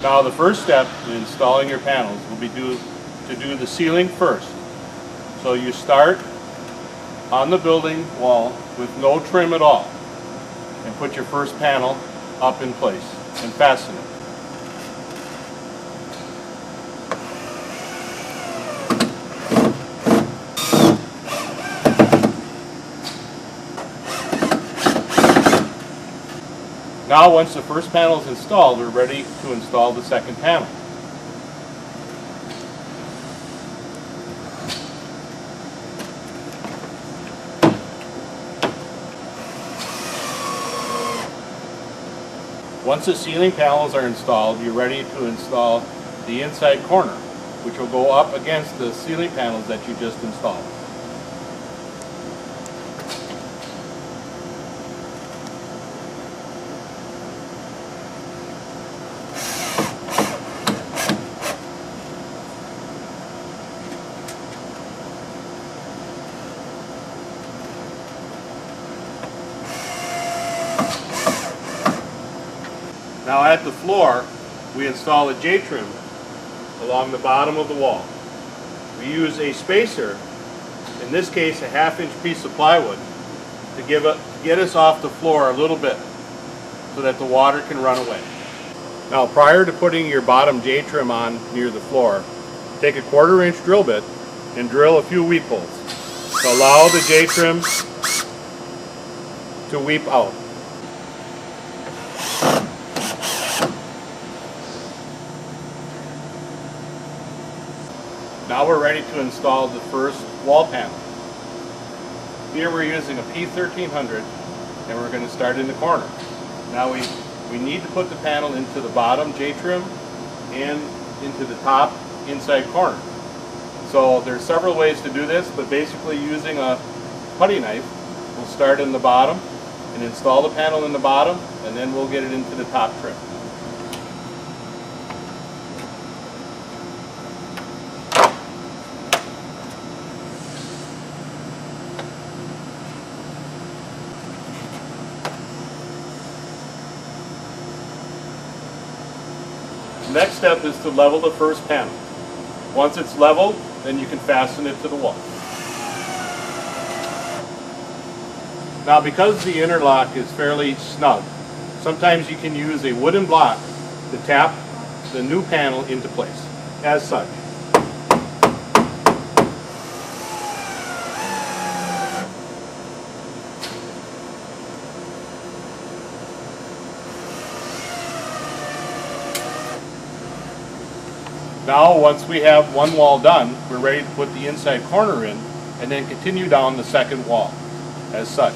Now the first step in installing your panels will be to do the ceiling first. So you start on the building wall with no trim at all and put your first panel up in place and fasten it. Now once the first panel is installed, we're ready to install the second panel. Once the ceiling panels are installed, you're ready to install the inside corner, which will go up against the ceiling panels that you just installed. Now at the floor, we install a J-trim along the bottom of the wall. We use a spacer, in this case a half-inch piece of plywood, to get us off the floor a little bit so that the water can run away. Now prior to putting your bottom J-trim on near the floor, take a 1/4-inch drill bit and drill a few weep holes to allow the J-trim to weep out. Now we're ready to install the first wall panel. Here we're using a P1300 and we're going to start in the corner. Now we need to put the panel into the bottom J-trim and into the top inside corner. So there's several ways to do this, but basically using a putty knife, we'll start in the bottom and install the panel in the bottom, and then we'll get it into the top trim. The next step is to level the first panel. Once it's leveled, then you can fasten it to the wall. Now because the interlock is fairly snug, sometimes you can use a wooden block to tap the new panel into place, as such. Now once we have one wall done, we're ready to put the inside corner in and then continue down the second wall, as such.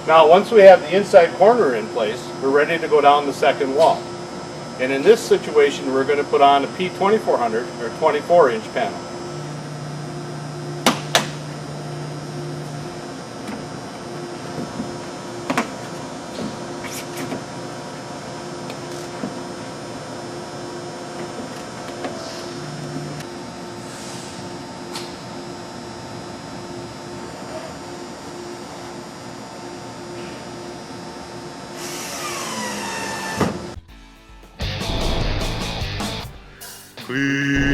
Now once we have the inside corner in place, we're ready to go down the second wall. And in this situation we're going to put on a P2400 or 24-inch panel. Cleen.